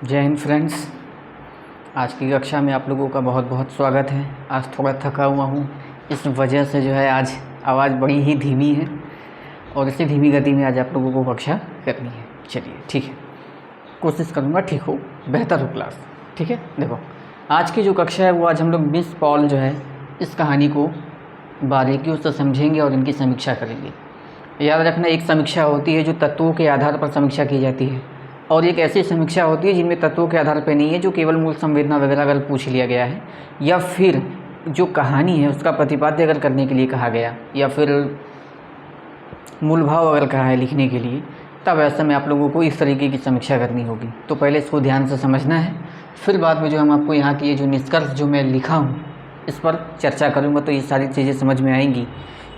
जय हिंद फ्रेंड्स। आज की कक्षा में आप लोगों का बहुत बहुत स्वागत है। आज थोड़ा थका हुआ हूँ, इस वजह से जो है आज आवाज़ बड़ी ही धीमी है और इसी धीमी गति में आज आप लोगों को कक्षा करनी है। चलिए ठीक है, कोशिश करूँगा ठीक हो, बेहतर हो क्लास। ठीक है, देखो आज की जो कक्षा है वो आज हम लोग मिस पॉल जो है इस कहानी को बारीकियों से समझेंगे और इनकी समीक्षा करेंगे। याद रखना, एक समीक्षा होती है जो तत्वों के आधार पर समीक्षा की जाती है और एक ऐसी समीक्षा होती है जिनमें तत्वों के आधार पर नहीं है, जो केवल मूल संवेदना वगैरह अगर पूछ लिया गया है या फिर जो कहानी है उसका प्रतिपाद्य अगर करने के लिए कहा गया या फिर मूल भाव अगर कहा है लिखने के लिए, तब ऐसे में आप लोगों को इस तरीके की समीक्षा करनी होगी। तो पहले इसको ध्यान से समझना है, फिर बाद में जो हम आपको यहाँ की ये जो निष्कर्ष जो मैं लिखा हूँ इस पर चर्चा करूँगा, तो ये सारी चीज़ें समझ में आएंगी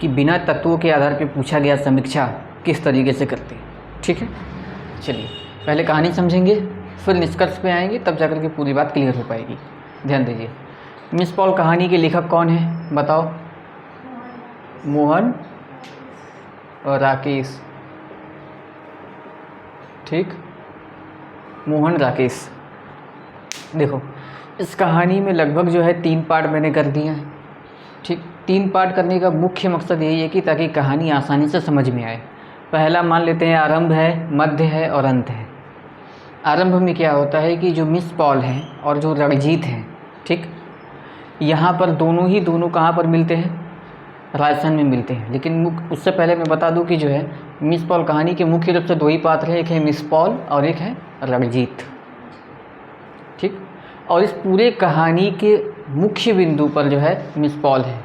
कि बिना तत्वों के आधार पर पूछा गया समीक्षा किस तरीके से करते हैं। ठीक है, चलिए पहले कहानी समझेंगे, फिर निष्कर्ष पे आएंगे, तब जाकर के पूरी बात क्लियर हो पाएगी। ध्यान दीजिए, मिस पॉल कहानी के लेखक कौन है बताओ? मोहन और राकेश। ठीक, मोहन राकेश। देखो इस कहानी में लगभग जो है 3 पार्ट मैंने कर दिया है। ठीक, 3 पार्ट करने का मुख्य मकसद यही है कि ताकि कहानी आसानी से समझ में आए। पहला मान लेते हैं आरंभ है, मध्य है और अंत है। आरंभ में क्या होता है कि जो मिस पॉल है और जो रणजीत हैं, ठीक, यहाँ पर दोनों कहाँ पर मिलते हैं? राजस्थान में मिलते हैं। लेकिन उससे पहले मैं बता दूं कि जो है मिस पॉल कहानी के मुख्य रूप से 2 ही पात्र हैं, एक है मिस पॉल और एक है रणजीत। ठीक, और इस पूरे कहानी के मुख्य बिंदु पर जो है मिस पॉल है।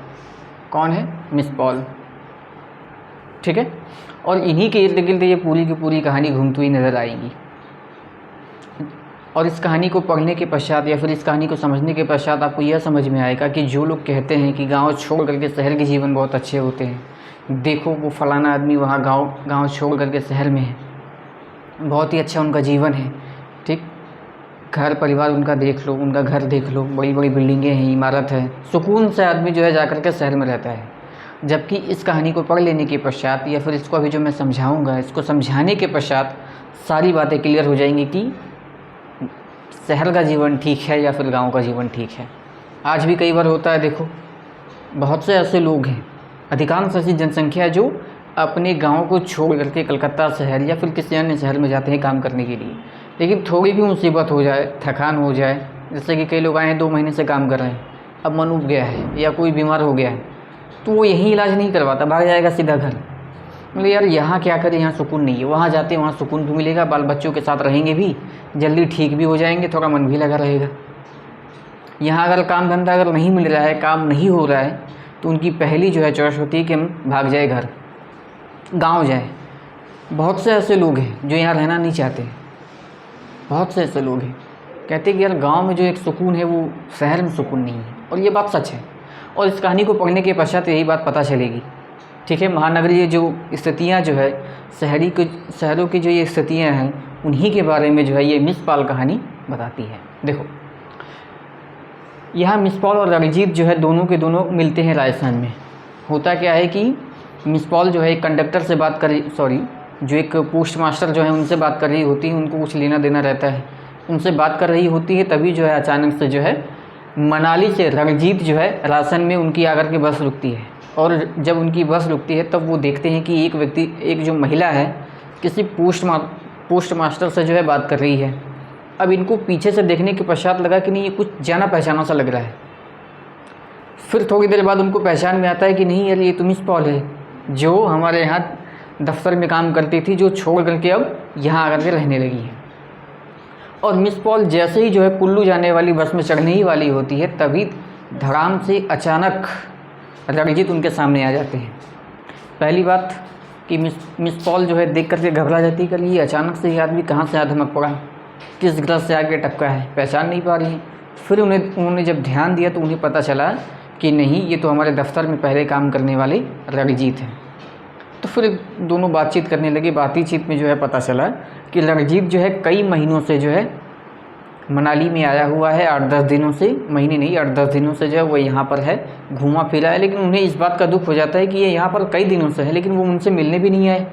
कौन है? Miss Paul. ठीक है, और इन्हीं के इर्द गिर्द ये पूरी की पूरी कहानी घूमती हुई नज़र आएगी। और इस कहानी को पढ़ने के पश्चात या फिर इस कहानी को समझने के पश्चात आपको यह समझ में आएगा कि जो लोग कहते हैं कि गांव छोड़ करके शहर के जीवन बहुत अच्छे होते हैं, देखो वो फलाना आदमी वहाँ गांव छोड़ करके शहर में है, बहुत ही अच्छा उनका जीवन है। ठीक, घर परिवार उनका देख लो, उनका घर देख लो, बड़ी बड़ी बिल्डिंगें हैं, इमारत है, सुकून से आदमी जो है जा कर के शहर में रहता है। जबकि इस कहानी को पढ़ लेने के पश्चात या फिर इसको अभी जो मैं समझाऊँगा, इसको समझाने के पश्चात सारी बातें क्लियर हो जाएंगी कि शहर का जीवन ठीक है या फिर गांव का जीवन ठीक है। आज भी कई बार होता है, देखो बहुत से ऐसे लोग हैं, अधिकांश ऐसी जनसंख्या है जो अपने गांव को छोड़ करके कलकत्ता शहर या फिर किसी अन्य शहर में जाते हैं काम करने के लिए। लेकिन थोड़ी भी मुसीबत हो जाए, थकान हो जाए, जैसे कि कई लोग आए हैं 2 महीने से काम कर रहे हैं, अब मन उब गया है या कोई बीमार हो गया है, तो वो यहीं इलाज नहीं करवाता, भाग जाएगा सीधा घर। मतलब यार यहाँ क्या करें, यहाँ सुकून नहीं है, वहाँ जाते हैं वहाँ सुकून भी मिलेगा, बाल बच्चों के साथ रहेंगे भी, जल्दी ठीक भी हो जाएंगे, थोड़ा मन भी लगा रहेगा। यहाँ अगर काम धंधा अगर नहीं मिल रहा है, काम नहीं हो रहा है, तो उनकी पहली जो है चॉइस होती है कि हम भाग जाए घर, गांव जाए। बहुत से ऐसे लोग हैं जो यहाँ रहना नहीं चाहते, बहुत से ऐसे लोग हैं कहते हैं कि यार गाँव में जो एक सुकून है वो शहर में सुकून नहीं है, और ये बात सच है। और इस कहानी को पढ़ने के पश्चात यही बात पता चलेगी। ठीक है, महानगरीय जो स्थितियाँ जो है शहरों की जो ये स्थितियाँ हैं, उन्हीं के बारे में जो है ये मिस पॉल कहानी बताती है। देखो यहाँ मिस पॉल और रणजीत जो है दोनों के दोनों मिलते हैं राजस्थान में। होता क्या है कि मिस पॉल जो है एक कंडक्टर से बात कर जो एक पोस्ट मास्टर जो है उनसे बात कर रही होती है, उनको कुछ लेना देना रहता है, उनसे बात कर रही होती है, तभी जो है अचानक से जो है मनाली से रणजीत जो है राजस्थान में उनकी आकर के बस रुकती है। और जब उनकी बस रुकती है तब वो देखते हैं कि एक जो महिला है किसी पोस्ट मास्टर से जो है बात कर रही है। अब इनको पीछे से देखने के पश्चात लगा कि नहीं ये कुछ जाना पहचाना सा लग रहा है। फिर थोड़ी देर बाद उनको पहचान में आता है कि नहीं यार ये तो मिस पॉल है, जो हमारे यहाँ दफ्तर में काम करती थी, जो छोड़ करके अब यहाँ आकर के रहने लगी है। और मिस पॉल जैसे ही जो है कुल्लू जाने वाली बस में चढ़ने ही वाली होती है, तभी धड़ाम से अचानक रणजीत उनके सामने आ जाते हैं। पहली बात कि मिस पॉल जो है देख करके घबरा जाती है कि ये अचानक से ये आदमी कहाँ से धमक पड़ा, किस ग्रह से आके टपका है, पहचान नहीं पा रही है। फिर उन्होंने जब ध्यान दिया तो उन्हें पता चला कि नहीं ये तो हमारे दफ्तर में पहले काम करने वाले रणजीत हैं। तो फिर दोनों बातचीत करने लगे। बातचीत में जो है पता चला कि रणजीत जो है कई महीनों से जो है मनाली में आया हुआ है, 8-10 दिनों से, महीने नहीं 8-10 दिनों से जो है वो यहाँ पर है, घूमा फिरा है। लेकिन उन्हें इस बात का दुख हो जाता है कि ये यहाँ पर कई दिनों से है, लेकिन वो मुझसे मिलने भी नहीं आए।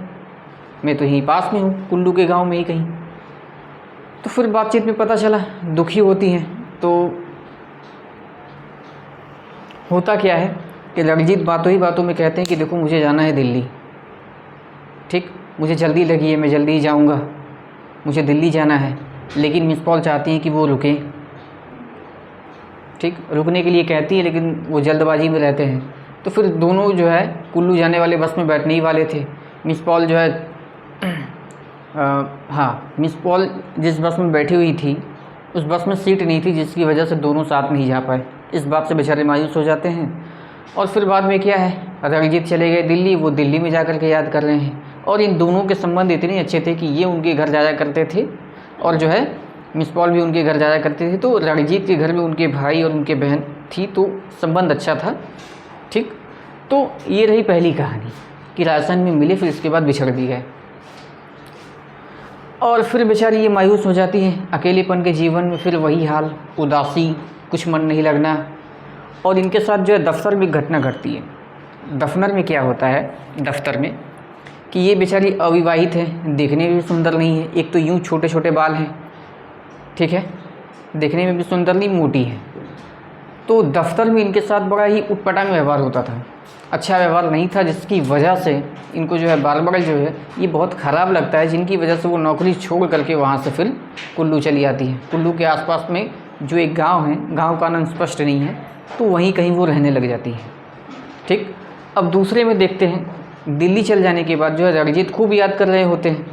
मैं तो यहीं पास में हूँ, कुल्लू के गांव में ही कहीं। तो फिर बातचीत में पता चला दुखी होती हैं। तो होता क्या है कि रणजीत बातों ही बातों में कहते हैं कि देखो मुझे जाना है दिल्ली, ठीक, मुझे जल्दी लगी है, मैं जल्दी ही जाऊंगा, मुझे दिल्ली जाना है। लेकिन मिस पॉल चाहती हैं कि वो रुकें, ठीक, रुकने के लिए कहती है लेकिन वो जल्दबाजी में रहते हैं। तो फिर दोनों जो है कुल्लू जाने वाले बस में बैठने ही वाले थे। मिस पॉल जो है हाँ, मिस पॉल जिस बस में बैठी हुई थी उस बस में सीट नहीं थी, जिसकी वजह से दोनों साथ नहीं जा पाए। इस बात से बेचारे मायूस हो जाते हैं। और फिर बाद में क्या है, रणजीत चले गए दिल्ली, वो दिल्ली में जा कर के याद कर रहे हैं। और इन दोनों के संबंध इतने अच्छे थे कि ये उनके घर जाया करते थे और जो है मिस पॉल भी उनके घर जाया करते थे। तो रणजीत के घर में उनके भाई और उनके बहन थी, तो संबंध अच्छा था, ठीक। तो ये रही पहली कहानी कि राजस्थान में मिले, फिर इसके बाद बिछड़ भी गए। और फिर बेचारी ये मायूस हो जाती है, अकेलेपन के जीवन में फिर वही हाल, उदासी, कुछ मन नहीं लगना। और इनके साथ जो है दफ्तर में घटना घटती है। दफ्तर में क्या होता है, दफ्तर में कि ये बेचारी अविवाहित है, देखने में भी सुंदर नहीं है, एक तो यूँ छोटे छोटे बाल हैं, ठीक है, देखने में भी सुंदर नहीं, मोटी है। तो दफ्तर में इनके साथ बड़ा ही उटपटांग व्यवहार होता था, अच्छा व्यवहार नहीं था, जिसकी वजह से इनको जो है बार बार जो है ये बहुत ख़राब लगता है, जिनकी वजह से वो नौकरी छोड़ करके वहाँ से फिर कुल्लू चली आती है। कुल्लू के आसपास में जो एक गांव है, गांव का नाम स्पष्ट नहीं है, तो वहीं कहीं वो रहने लग जाती है, ठीक। अब दूसरे में देखते हैं, दिल्ली चल जाने के बाद जो है रणजीत खूब याद कर रहे होते हैं।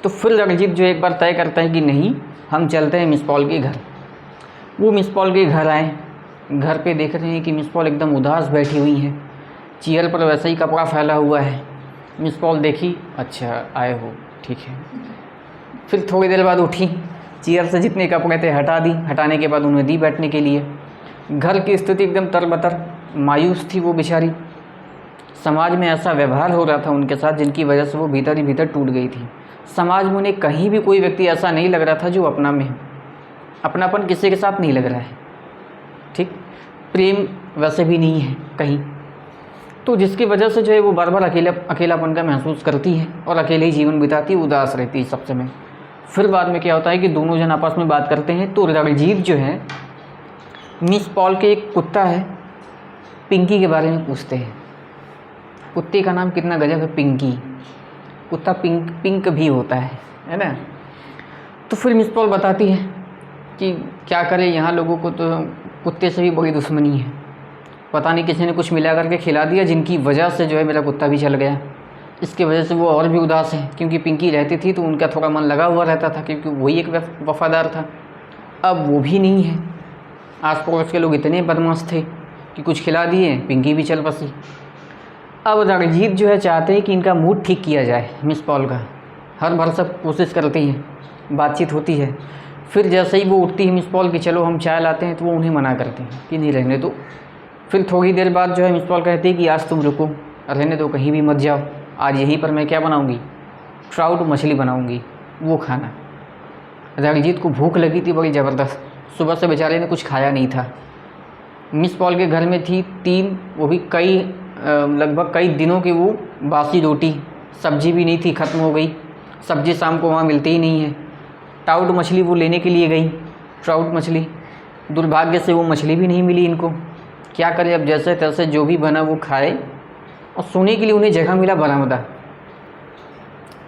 तो फिर रणजीत जो एक बार तय करता है कि नहीं, हम चलते हैं मिस पॉल के घर। वो मिस पॉल के घर आए, घर पे देख रहे हैं कि मिस पॉल एकदम उदास बैठी हुई हैं, चेयर पर वैसा ही कपड़ा फैला हुआ है। मिस पॉल देखी, अच्छा आए हो, ठीक है। फिर थोड़ी देर बाद उठी, चेयर से जितने कपड़े थे हटा दी, हटाने के बाद उन्हें दी बैठने के लिए। घर की स्थिति एकदम तरबतर, मायूस थी वो बेचारी। समाज में ऐसा व्यवहार हो रहा था उनके साथ, जिनकी वजह से वो भीतर ही भीतर टूट गई थी। समाज में उन्हें कहीं भी कोई व्यक्ति ऐसा नहीं लग रहा था जो अपना में है, अपनापन किसी के साथ नहीं लग रहा है, ठीक, प्रेम वैसे भी नहीं है कहीं। तो जिसकी वजह से जो है वो बार बार अकेलापन का महसूस करती है और अकेले ही जीवन बिताती है, उदास रहती है सब समय। फिर बाद में क्या होता है कि दोनों जन आपस में बात करते हैं। तो रणजीत जो है मिस पॉल के एक कुत्ता है पिंकी के बारे में पूछते हैं। कुत्ते का नाम कितना गजब है, पिंकी। कुत्ता पिंक भी होता है ना। तो फिर मिस पॉल बताती है कि क्या करें, यहाँ लोगों को तो कुत्ते से भी बड़ी दुश्मनी है, पता नहीं किसी ने कुछ मिला करके खिला दिया, जिनकी वजह से जो है मेरा कुत्ता भी चल गया। इसकी वजह से वो और भी उदास है, क्योंकि पिंकी रहती थी तो उनका थोड़ा मन लगा हुआ रहता था, क्योंकि वही एक वफ़ादार था। अब वो भी नहीं है, आस पड़ोस के लोग इतने बदमाश थे कि कुछ खिला दिए, पिंकी भी चल बसी। अब रणजीत जो है चाहते हैं कि इनका मूड ठीक किया जाए मिस पॉल का, हर बार सब कोशिश करती हैं, बातचीत होती है। फिर जैसे ही वो उठती है मिस पॉल कि चलो हम चाय लाते हैं, तो वो उन्हें मना करते हैं कि नहीं, रहने दो। फिर थोड़ी देर बाद जो है मिस पॉल कहती है कि आज तुम रुको, रहने दो, कहीं भी मत जाओ, आज यहीं पर मैं क्या बनाऊंगी, ट्राउट मछली बनाऊंगी, वो खाना। रणजीत को भूख लगी थी बड़ी ज़बरदस्त, सुबह से बेचारे ने कुछ खाया नहीं था। मिस पॉल के घर में थी 3, वो भी लगभग कई दिनों की वो बासी रोटी, सब्जी भी नहीं थी, ख़त्म हो गई। सब्जी शाम को वहाँ मिलती ही नहीं है। ट्राउट मछली वो लेने के लिए गई, ट्राउट मछली, दुर्भाग्य से वो मछली भी नहीं मिली इनको। क्या करें, अब जैसे तैसे जो भी बना वो खाए। और सोने के लिए उन्हें जगह मिला बरामदा।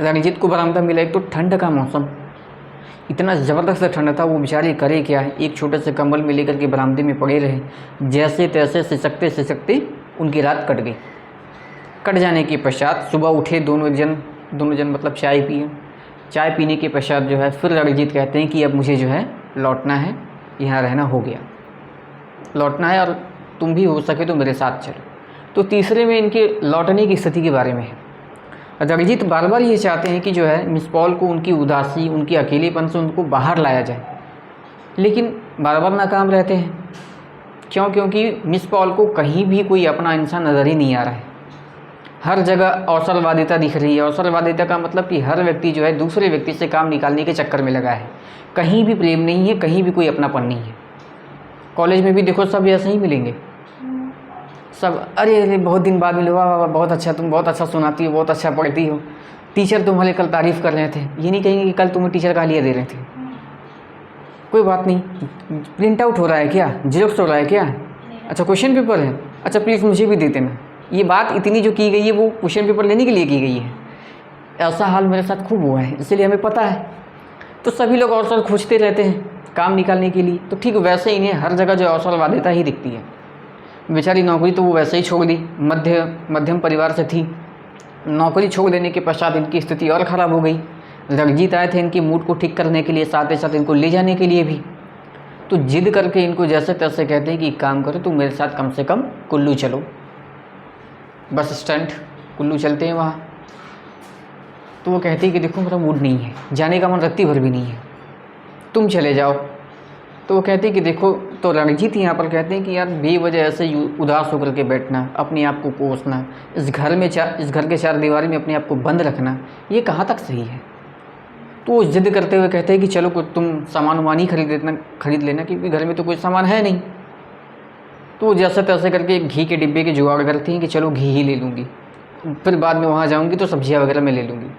रणजीत को बरामदा मिला, एक तो ठंड का मौसम, इतना ज़बरदस्त ठंड था, वो बेचारे करे क्या है, एक छोटे से कंबल में लेकर के बरामदे में पड़े रहे। जैसे तैसे सिसकते सिसकते उनकी रात कट गई। कट जाने के पश्चात सुबह उठे दोनों जन मतलब चाय पिए। चाय पीने के पश्चात जो है फिर रणजीत कहते हैं कि अब मुझे जो है लौटना है, यहाँ रहना हो गया, लौटना है और तुम भी हो सके तो मेरे साथ चलो। तो तीसरे में इनके लौटने की स्थिति के बारे में है। रणजीत बार बार ये चाहते हैं कि जो है मिस पॉल को उनकी उदासी, उनकी अकेलेपन से उनको बाहर लाया जाए, लेकिन बार बार नाकाम रहते हैं। क्यों? क्योंकि मिस पॉल को कहीं भी कोई अपना इंसान नज़र ही नहीं आ रहा है। हर जगह अवसरवादिता दिख रही है। अवसरवादिता का मतलब कि हर व्यक्ति जो है दूसरे व्यक्ति से काम निकालने के चक्कर में लगा है। कहीं भी प्रेम नहीं है, कहीं भी कोई अपनापन नहीं है। कॉलेज में भी देखो सब ऐसे ही मिलेंगे, सब अरे बहुत दिन बाद मिले, वाह वाह बहुत अच्छा, तुम बहुत अच्छा सुनाती हो, बहुत अच्छा पढ़ती हो, टीचर तुम्हारे कल तारीफ़ कर रहे थे, ये नहीं कहेंगे कि कल तुम्हें टीचर गालियाँ दे रहे थे। कोई बात नहीं, प्रिंट आउट हो रहा है क्या, जेरोक्स हो रहा है क्या, अच्छा क्वेश्चन पेपर है, अच्छा प्लीज़ मुझे भी दे देना। ये बात इतनी जो की गई है वो क्वेश्चन पेपर लेने के लिए की गई है। ऐसा हाल मेरे साथ खूब हुआ है, इसलिए हमें पता है। तो सभी लोग अवसर खोजते रहते हैं काम निकालने के लिए, तो ठीक वैसे इन्हें हर जगह जो अवसरवादिता ही दिखती है। बेचारी नौकरी तो वो वैसे ही छोड़ दी, मध्यम परिवार से थी, नौकरी छोड़ देने के पश्चात इनकी स्थिति और ख़राब हो गई। रंजीत आए थे इनकी मूड को ठीक करने के लिए, साथ ही साथ इनको ले जाने के लिए भी। तो जिद करके इनको जैसे तैसे कहते हैं कि एक काम करो, तुम मेरे साथ कम से कम कुल्लू चलो। बस स्टैंड कुल्लू चलते हैं वहाँ। तो वो कहती है कि देखो मेरा मूड नहीं है, जाने का मन रत्ती भर भी नहीं है, तुम चले जाओ। तो वो कहती है कि देखो, तो रणजीत यहाँ पर कहते हैं कि यार बेवजह ऐसे उदास होकर के बैठना, अपने आप को कोसना, इस घर के चार दीवारी में अपने आप को बंद रखना, ये कहाँ तक सही है। तो वो जिद करते हुए कहते हैं कि चलो कुछ तुम सामान वामान ही खरीद लेना, क्योंकि घर में तो कोई सामान है नहीं। तो वो जैसे तैसे करके घी के डिब्बे की जुगाड़ करती हैं कि चलो घी ही ले लूँगी, फिर बाद में वहाँ जाऊँगी तो सब्जियाँ वगैरह मैं ले लूँगी।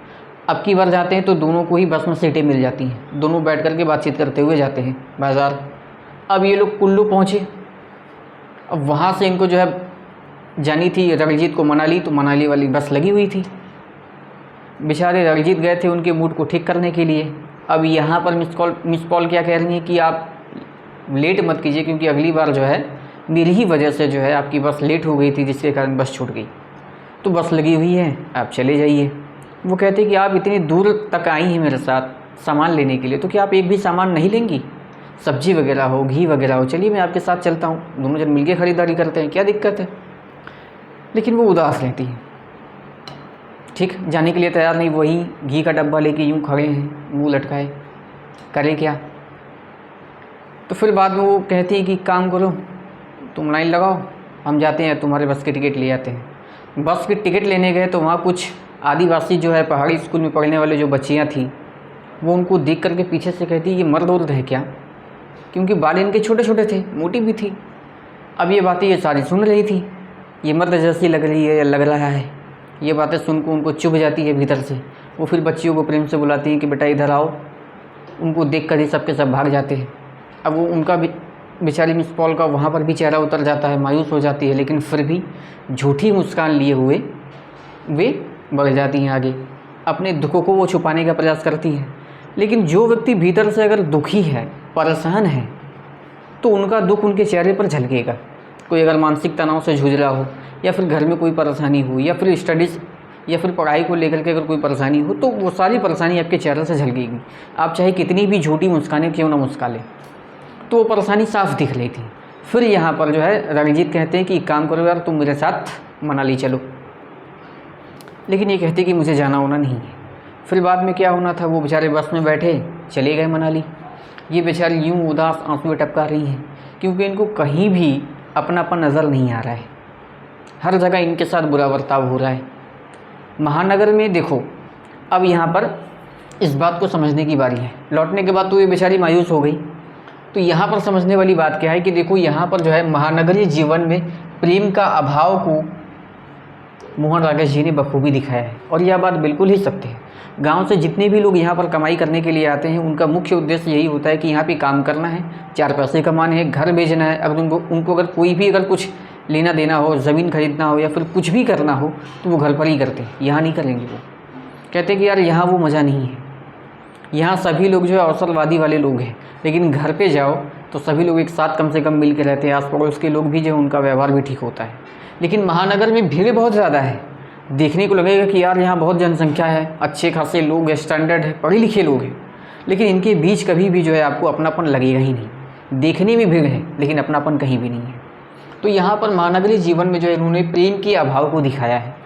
अब की बार जाते हैं तो दोनों को ही बस में सीटें मिल जाती हैं, दोनों बैठ करके बातचीत करते हुए जाते हैं बाज़ार। अब ये लोग कुल्लू पहुँचे। अब वहाँ से इनको जो है जानी थी रणजीत को मनाली, तो मनाली वाली बस लगी हुई थी। बेचारे रणजीत गए थे उनके मूड को ठीक करने के लिए। अब यहाँ पर मिस कॉल क्या कह रही हैं कि आप लेट मत कीजिए, क्योंकि अगली बार जो है मेरी ही वजह से जो है आपकी बस लेट हो गई थी, जिसके कारण बस छूट गई। तो बस लगी हुई है, आप चले जाइए। वो कहते हैं कि आप इतनी दूर तक आई हैं मेरे साथ सामान लेने के लिए, तो क्या आप एक भी सामान नहीं लेंगी, सब्जी वगैरह हो, घी वगैरह हो, चलिए मैं आपके साथ चलता हूँ, दोनों जन मिलकर ख़रीदारी करते हैं, क्या दिक्कत है। लेकिन वो उदास रहती है, ठीक जाने के लिए तैयार नहीं। वही घी का डब्बा लेके यूँ खड़े हैं मुंह लटकाए, करें क्या। तो फिर बाद में वो कहती है कि काम करो, तुम लाइन लगाओ, हम जाते हैं तुम्हारे बस की टिकट ले आते हैं। बस की टिकट लेने गए तो वहाँ कुछ आदिवासी जो है पहाड़ी स्कूल में पढ़ने वाले जो बच्चियाँ थी, वो उनको देख करके पीछे से कहती ये मर्द औरत है क्या, क्योंकि बाल इनके छोटे छोटे थे, मोटी भी थी। अब ये बातें ये सारी सुन रही थी, ये मर्द जैसी लग रही है या लग रहा है, ये बातें सुन को उनको चुभ जाती है भीतर से। वो फिर बच्चियों को प्रेम से बुलाती हैं कि बेटा इधर आओ, उनको देख कर ही सबके सब भाग जाते हैं। अब वो उनका भी बेचारी मिस पॉल का वहाँ पर भी चेहरा उतर जाता है, मायूस हो जाती है, लेकिन फिर भी झूठी मुस्कान लिए हुए वे बढ़ जाती हैं आगे। अपने दुखों को वो छुपाने का प्रयास करती हैं। लेकिन जो व्यक्ति भीतर से अगर दुखी है, परेशान है, तो उनका दुख उनके चेहरे पर झलकेगा। कोई अगर मानसिक तनाव से जूझ रहा हो, या फिर घर में कोई परेशानी हो, या फिर स्टडीज़ या फिर पढ़ाई को लेकर के अगर कोई परेशानी हो, तो वो सारी परेशानी आपके चेहरे से झलकेगी। आप चाहे कितनी भी झूठी मुस्कानें क्यों ना मुस्का लें, तो वो परेशानी साफ दिख रही थी। फिर यहाँ पर जो है रणजीत कहते हैं कि काम करो यार, तुम मेरे साथ मनाली चलो। लेकिन ये कहते कि मुझे जाना होना नहीं है। फिर बाद में क्या होना था, वो बेचारे बस में बैठे चले गए मनाली। ये बेचारी यूँ उदास आंसू टपका रही हैं, क्योंकि इनको कहीं भी अपनापन नज़र नहीं आ रहा है, हर जगह इनके साथ बुरा बर्ताव हो रहा है। महानगर में देखो, अब यहाँ पर इस बात को समझने की बारी है। लौटने के बाद तो ये बेचारी मायूस हो गई। तो यहाँ पर समझने वाली बात क्या है कि देखो, यहाँ पर जो है महानगरीय जीवन में प्रेम का अभाव को मोहन राकेश जी ने बखूबी दिखाया है, और यह बात बिल्कुल ही सत्य है। गांव से जितने भी लोग यहाँ पर कमाई करने के लिए आते हैं, उनका मुख्य उद्देश्य यही होता है कि यहाँ पे काम करना है, चार पैसे कमाने हैं, घर भेजना है। अगर उनको अगर कोई भी अगर कुछ लेना देना हो, ज़मीन खरीदना हो, या फिर कुछ भी करना हो, तो वो घर पर ही करते हैं, यहाँ नहीं करेंगे। वो कहते हैं कि यार यहाँ वो मज़ा नहीं है, यहाँ सभी लोग जो है अवसरवादी वाले लोग हैं। लेकिन घर पे जाओ तो सभी लोग एक साथ कम से कम मिल के रहते हैं, आस पड़ोस के लोग भी जो है उनका व्यवहार भी ठीक होता है। लेकिन महानगर में भीड़ बहुत ज़्यादा है, देखने को लगेगा कि यार यहाँ बहुत जनसंख्या है, अच्छे खासे लोग हैं, स्टैंडर्ड है, पढ़े लिखे लोग हैं, लेकिन इनके बीच कभी भी जो है आपको अपनापन लगेगा ही नहीं। देखने में भीड़ है लेकिन अपनापन कहीं भी नहीं है। तो यहाँ पर महानगरीय जीवन में जो है इन्होंने प्रेम के अभाव को दिखाया है।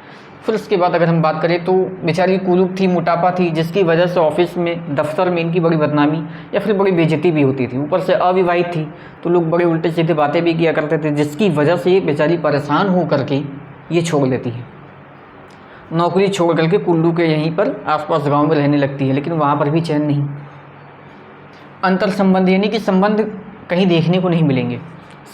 फिर उसके बाद अगर हम बात करें तो बेचारी कुरूप थी, मोटापा थी, जिसकी वजह से ऑफिस में, दफ्तर में इनकी बड़ी बदनामी या फिर बड़ी बेइज्जती भी होती थी। ऊपर से अविवाहित थी तो लोग बड़े उल्टे सीधे बातें भी किया करते थे, जिसकी वजह से ये बेचारी परेशान हो करके ये छोड़ देती है। नौकरी छोड़ करके कुल्लू के यहीं पर आसपास गांव में रहने लगती है, लेकिन वहाँ पर भी चैन नहीं। अंतर संबंध यानी कि संबंध कहीं देखने को नहीं मिलेंगे।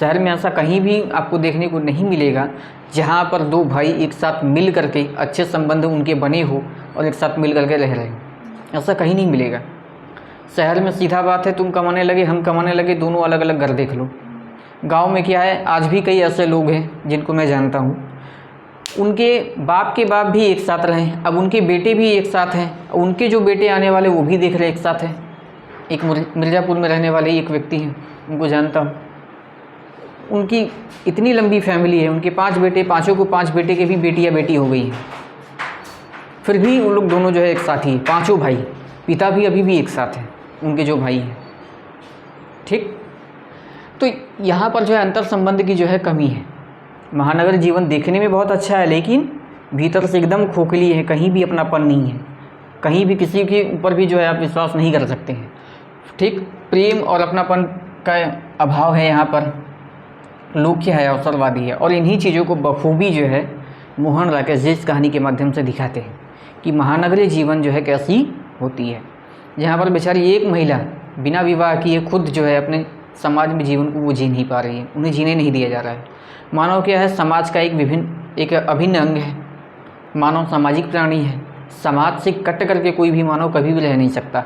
शहर में ऐसा कहीं भी आपको देखने को नहीं मिलेगा जहाँ पर दो भाई एक साथ मिल करके अच्छे संबंध उनके बने हो और एक साथ मिल करके रह रहे हो, ऐसा कहीं नहीं मिलेगा। शहर में सीधा बात है, तुम कमाने लगे हम कमाने लगे, दोनों अलग अलग घर देख लो। गांव में क्या है, आज भी कई ऐसे लोग हैं जिनको मैं जानता हूँ, उनके बाप के बाप भी एक साथ रहे, अब उनके बेटे भी एक साथ हैं, उनके जो बेटे आने वाले वो भी देख रहे एक साथ हैं। एक मिर्ज़ापुर में रहने वाले एक व्यक्ति हैं, उनको जानता हूँ, उनकी इतनी लंबी फैमिली है, उनके 5 बेटे, पाँचों को 5 बेटे के भी बेटी या बेटी हो गई है, फिर भी वो लोग दोनों जो है एक साथ ही, पाँचों भाई, पिता भी अभी भी एक साथ हैं, उनके जो भाई हैं। ठीक, तो यहाँ पर जो है अंतर संबंध की जो है कमी है। महानगर जीवन देखने में बहुत अच्छा है, लेकिन भीतर से एकदम खोखली है, कहीं भी अपनापन नहीं है, कहीं भी किसी के ऊपर भी जो है आप विश्वास नहीं कर सकते हैं। ठीक, प्रेम और अपनापन का अभाव है यहाँ पर। लोग क्या है, अवसरवादी है, और इन्हीं चीज़ों को बखूबी जो है मोहन राकेश जी इस कहानी के माध्यम से दिखाते हैं कि महानगरीय जीवन जो है कैसी होती है, जहाँ पर बेचारी एक महिला बिना विवाह किए खुद जो है अपने समाज में जीवन को वो जी नहीं पा रही है, उन्हें जीने नहीं दिया जा रहा है। मानव क्या है, समाज का एक अभिन्न अंग है, मानव सामाजिक प्राणी है, समाज से कट करके कोई भी मानव कभी भी रह नहीं सकता।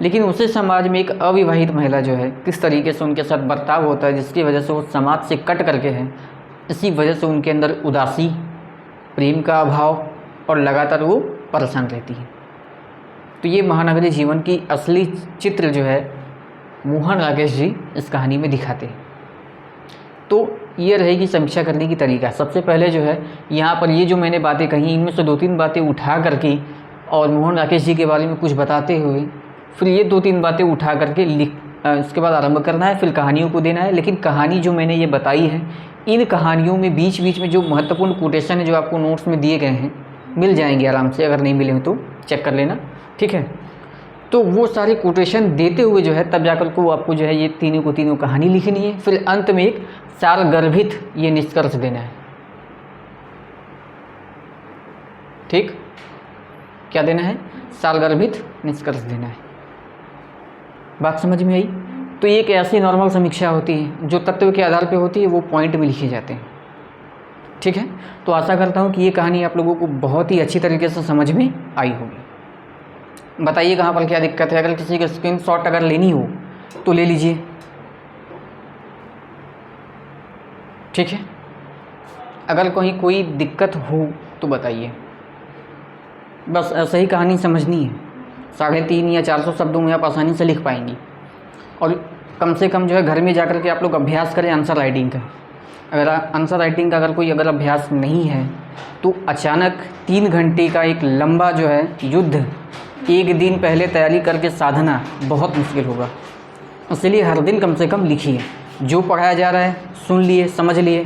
लेकिन उसी समाज में एक अविवाहित महिला जो है किस तरीके से उनके साथ बर्ताव होता है, जिसकी वजह से वो समाज से कट करके है, इसी वजह से उनके अंदर उदासी, प्रेम का अभाव और लगातार वो परेशान रहती है। तो ये महानगरीय जीवन की असली चित्र जो है मोहन राकेश जी इस कहानी में दिखाते हैं। तो ये रहेगी समीक्षा करने की तरीका। सबसे पहले जो है यहाँ पर ये जो मैंने बातें कही, इनमें से 2-3 बातें उठा करके और मोहन राकेश जी के बारे में कुछ बताते हुए फिर ये 2-3 बातें उठा करके इसके बाद आरंभ करना है, फिर कहानियों को देना है। लेकिन कहानी जो मैंने ये बताई है, इन कहानियों में बीच बीच में जो महत्वपूर्ण कोटेशन है जो आपको नोट्स में दिए गए हैं, मिल जाएंगे आराम से, अगर नहीं मिले हो तो चेक कर लेना, ठीक है। तो वो सारे कोटेशन देते हुए जो है तब जाकर को आपको जो है ये तीनों कहानी लिखनी है, फिर अंत में एक सारगर्भित ये निष्कर्ष देना है। ठीक, क्या देना है, सारगर्भित निष्कर्ष देना है। बात समझ में आई? तो एक ऐसी नॉर्मल समीक्षा होती है जो तत्व के आधार पे होती है, वो पॉइंट में लिखे जाते हैं, ठीक है। तो आशा करता हूँ कि ये कहानी आप लोगों को बहुत ही अच्छी तरीके से समझ में आई होगी। बताइए कहाँ पर क्या दिक्कत है, अगर किसी का स्क्रीनशॉट अगर लेनी हो तो ले लीजिए, ठीक है। अगर कहीं कोई दिक्कत हो तो बताइए। बस ऐसे ही कहानी समझनी है, 350 या 400 शब्दों में आप आसानी से लिख पाएंगी। और कम से कम जो है घर में जाकर के आप लोग अभ्यास करें आंसर राइटिंग का। अगर आंसर राइटिंग का अगर अभ्यास नहीं है तो अचानक 3 घंटे का एक लंबा जो है युद्ध एक दिन पहले तैयारी करके साधना बहुत मुश्किल होगा। इसलिए हर दिन कम से कम लिखिए, जो पढ़ाया जा रहा है सुन लिए, समझ लिए,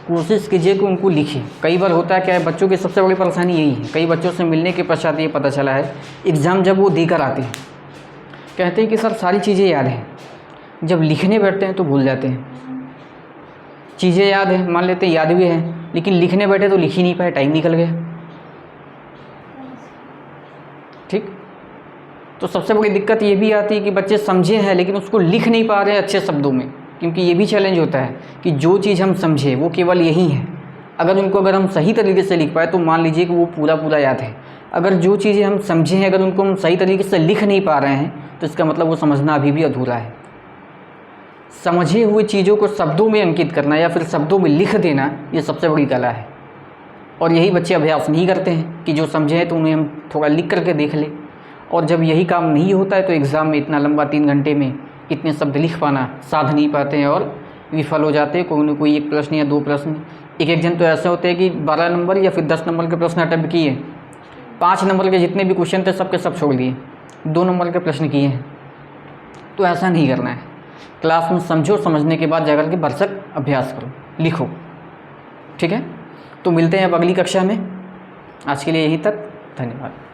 कोशिश कीजिए कि उनको लिखिए। कई बार होता है क्या है, बच्चों की सबसे बड़ी परेशानी यही है। कई बच्चों से मिलने के पश्चात ये पता चला है, एग्ज़ाम जब वो देकर आते हैं कहते हैं कि सर सारी चीज़ें याद हैं, जब लिखने बैठते हैं तो भूल जाते हैं। चीज़ें याद हैं, मान लेते हैं याद भी है, लेकिन लिखने बैठे तो लिख ही नहीं पाए, टाइम निकल गया। ठीक, तो सबसे बड़ी दिक्कत ये भी आती है कि बच्चे समझे हैं लेकिन उसको लिख नहीं पा रहे हैं अच्छे शब्दों में, क्योंकि ये भी चैलेंज होता है कि जो चीज़ हम समझे वो केवल यही है। अगर हम सही तरीके से लिख पाए तो मान लीजिए कि वो पूरा याद है। अगर जो चीज़ें हम समझे हैं अगर उनको हम सही तरीके से लिख नहीं पा रहे हैं तो इसका मतलब वो समझना अभी भी अधूरा है। समझे हुए चीज़ों को शब्दों में अंकित करना या फिर शब्दों में लिख देना, ये सबसे बड़ी कला है। और यही बच्चे अभ्यास नहीं करते हैं कि जो समझे हैं तो उन्हें हम थोड़ा लिख करके देख लें। और जब यही काम नहीं होता है तो एग्ज़ाम में इतना लंबा 3 घंटे में इतने शब्द लिख पाना साध नहीं पाते हैं और विफल हो जाते हैं। कोई न कोई 1 प्रश्न या 2 प्रश्न, एक जन तो ऐसे होते हैं कि 12 नंबर या फिर 10 नंबर के प्रश्न अटेम्प्ट किए, 5 नंबर के जितने भी क्वेश्चन थे सब के सब छोड़ दिए, 2 नंबर के प्रश्न किए हैं। तो ऐसा नहीं करना है। क्लास में समझो, समझने के बाद जाकर के भरसक अभ्यास करो, लिखो, ठीक है। तो मिलते हैं अब अगली कक्षा में। आज के लिए यहीं तक, धन्यवाद।